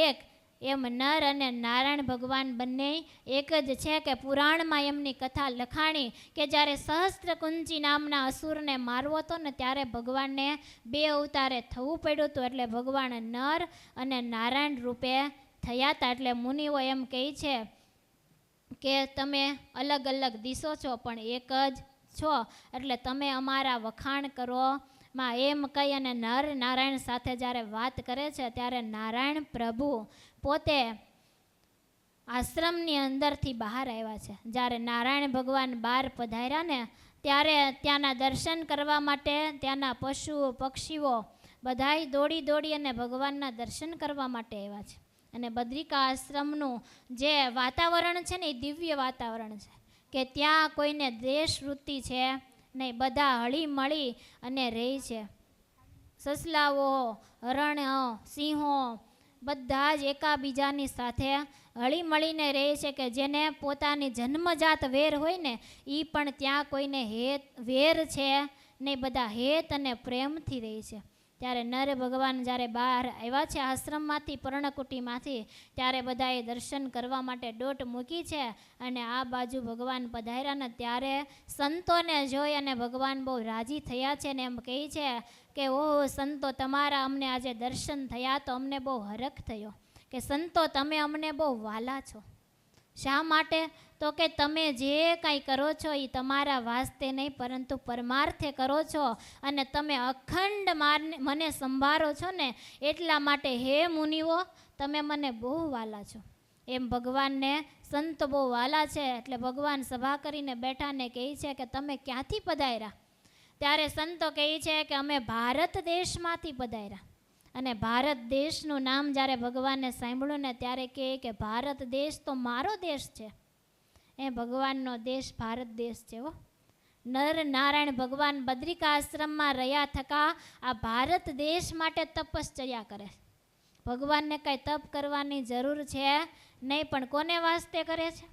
એક. એમ નર અને નારાયણ ભગવાન બંને એક જ છે કે પુરાણમાં એમની કથા લખાણી કે જ્યારે સહસ્ત્રકુંજી નામના અસુરને મારવો હતો ને ત્યારે ભગવાનને 2 અવતારે થવું પડ્યું હતું. એટલે ભગવાન નર અને નારાયણ રૂપે થયા હતા. એટલે મુનિઓ એમ કહે છે કે તમે અલગ અલગ દિશો છો પણ એક જ છો. એટલે તમે અમારા વખાણ કરો માં. એમ કહી અને નર નારાયણ સાથે જ્યારે વાત કરે છે ત્યારે નારાયણ પ્રભુ પોતે આશ્રમની અંદરથી બહાર આવ્યા છે. જ્યારે નારાયણ ભગવાન બહાર પધાર્યા ને ત્યારે ત્યાંના દર્શન કરવા માટે ત્યાંના પશુઓ પક્ષીઓ બધાય દોડી દોડી અને ભગવાનના દર્શન કરવા માટે આવ્યા છે. અને બદ્રિકા આશ્રમનું જે વાતાવરણ છે ને એ દિવ્ય વાતાવરણ છે કે ત્યાં કોઈને દ્વેષ વૃત્તિ છે નહીં. બધા હળી મળી અને રહે છે. સસલાઓ, હરણો, સિંહો બધા જ એકાબીજાની સાથે હળી મળીને રહે છે કે જેને પોતાની જન્મજાત વેર હોય ને એ પણ ત્યાં કોઈને વેર છે નહીં. બધા હેત અને પ્રેમથી રહે છે. ત્યારે નર ભગવાન જ્યારે બહાર આવ્યા છે આશ્રમમાંથી પર્ણકુટીમાંથી ત્યારે બધાએ દર્શન કરવા માટે દોટ મૂકી છે અને આ બાજુ ભગવાન પધાર્યા ને ત્યારે સંતોને જોઈ અને ભગવાન બહુ રાજી થયા છે ને એમ કહે છે કે ઓહ સંતો, તમારા અમને આજે દર્શન થયા તો અમને બહુ હરખ થયો કે સંતો તમે અમને બહુ વાલા છો. શા માટે તો કે તમે જે કાંઈ કરો છો એ તમારા વાસ્તે નહીં પરંતુ પરમાર્થે કરો છો અને તમે અખંડ મને સંભાળો છો ને એટલા માટે હે મુનિઓ તમે મને બહુ વાલા છો. એમ ભગવાનને સંત બહુ વાલા છે. એટલે ભગવાન સભા કરીને બેઠાને કહે છે કે તમે ક્યાંથી પધાર્યા? ત્યારે સંતો કહે છે કે અમે ભારત દેશમાંથી પધાર્યા. અને ભારત દેશનું નામ જ્યારે ભગવાને સાંભળ્યું ને ત્યારે કહે કે ભારત દેશ તો મારો દેશ છે. એ ભગવાનનો દેશ ભારત દેશ છે. નર નારાયણ ભગવાન બદ્રિકા આશ્રમમાં રહ્યા થકા આ ભારત દેશ માટે તપશ્ચર્યા કરે. ભગવાનને કાંઈ તપ કરવાની જરૂર છે નહીં, પણ કોને વાસ્તે કરે છે?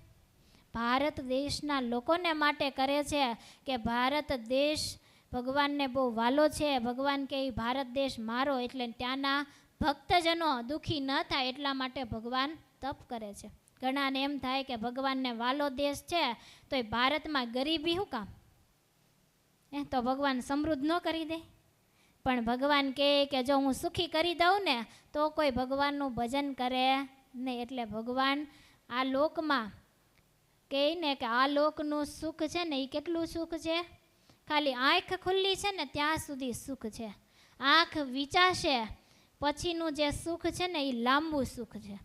ભારત દેશના લોકોને માટે કરે છે કે ભારત દેશ ભગવાનને બહુ વાલો છે. ભગવાન કે ભારત દેશ મારો, એટલે ત્યાંના ભક્તજનો દુઃખી ન થાય એટલા માટે ભગવાન તપ કરે છે. ઘણાને એમ થાય કે ભગવાનને વાલો દેશ છે તો એ ભારતમાં ગરીબી શું કામ? તો ભગવાન સમૃદ્ધ ન કરી દે? પણ ભગવાન કહે કે જો હું સુખી કરી દઉં ને તો કોઈ ભગવાનનું ભજન કરે નહીં. એટલે ભગવાન આ લોકમાં કહે ને કે આ લોકનું સુખ છે ને એ કેટલું સુખ છે? ખાલી આંખ ખુલ્લી છે ને ત્યાં સુધી સુખ છે. આંખ વિચારશે પછીનું જે સુખ છે ને એ લાંબુ સુખ છે.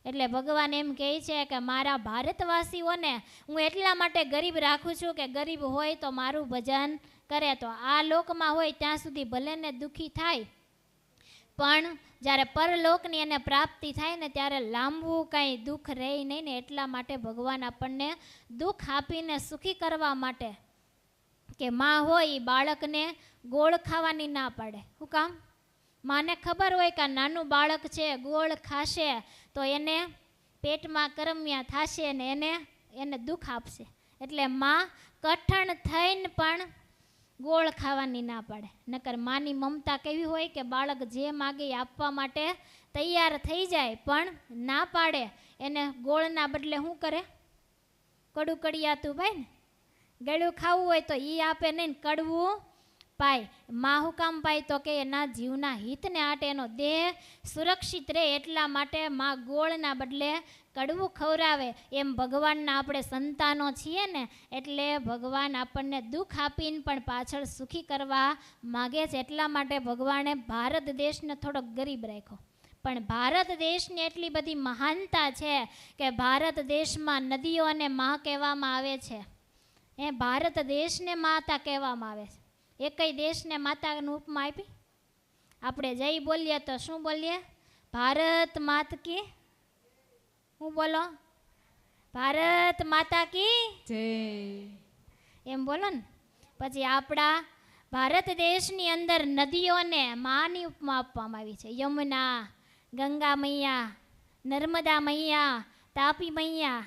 એટલે ભગવાન એમ કહે છે કે મારા ભારતવાસીઓને હું એટલા માટે ગરીબ રાખું છું કે ગરીબ હોય તો મારું ભજન કરે, તો આ લોકમાં હોય ત્યાં સુધી ભલે ને દુઃખી થાય, પણ જ્યારે પરલોકની એને પ્રાપ્તિ થાય ને ત્યારે લાંબુ કાંઈ દુઃખ રહે નહીં ને. એટલા માટે ભગવાન આપણને દુઃખ આપીને સુખી કરવા માટે કે માં હોય એ બાળકને ગોળ ખાવાની ના પાડે. શું કામ? માને ખબર હોય કે નાનું બાળક છે ગોળ ખાશે તો એને પેટમાં કરમિયા થશે ને એને દુઃખ આપશે. એટલે માં કઠણ થઈને પણ ગોળ ખાવાની ના પાડે. નકર માની મમતા કેવી હોય કે બાળક જે માગે એ આપવા માટે તૈયાર થઈ જાય, પણ ના પાડે. એને ગોળના બદલે શું કરે? કડું કડિયાતું ભાઈ ને, ગળ્યું ખાવું હોય તો એ આપે નહીં, કડવું પાય. માં હું કામ પાય? તો કે એના જીવના હિતને આટે એનો દેહ સુરક્ષિત રહે એટલા માટે માં ગોળના બદલે કડવું ખવડાવે. એમ ભગવાનના આપણે સંતાનો છીએ ને, એટલે ભગવાન આપણને દુઃખ આપીને પણ પાછળ સુખી કરવા માગે છે. એટલા માટે ભગવાને ભારત દેશને થોડોક ગરીબ રાખ્યો. પણ ભારત દેશની એટલી બધી મહાનતા છે કે ભારત દેશમાં નદીઓને માં કહેવામાં આવે છે. ભારત દેશને માતા કહેવામાં આવે છે. એકય દેશને માતાનું ઉપમા આપી? આપણે જય બોલીએ તો શું બોલીએ? ભારત માત કી, હું બોલો? ભારત માતા કી જય, એમ બોલો ને. પછી આપણા ભારત દેશની અંદર નદીઓને માની ઉપમા આપવામાં આવી છે. યમુના, ગંગા મૈયા, નર્મદા મૈયા, તાપી મૈયા.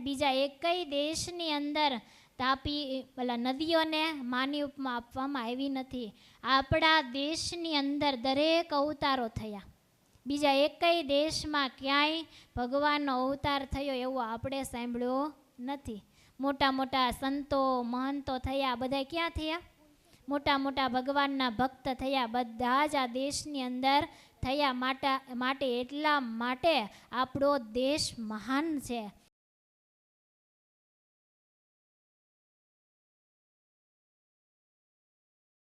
બીજા એકય દેશની અંદર તાપી પેલા નદીઓને માની ઉપમા આપવામાં આવી નથી. આપણા દેશની અંદર દરેક અવતારો થયા. બીજા એકય દેશમાં ક્યાંય ભગવાનનો અવતાર થયો એવું આપણે સાંભળ્યું નથી. મોટા મોટા સંતો મહંતો થયા, બધા ક્યાં થયા? મોટા મોટા ભગવાનના ભક્ત થયા, બધા જ આ દેશની અંદર થયા. માટે એટલા માટે આપણો દેશ મહાન છે.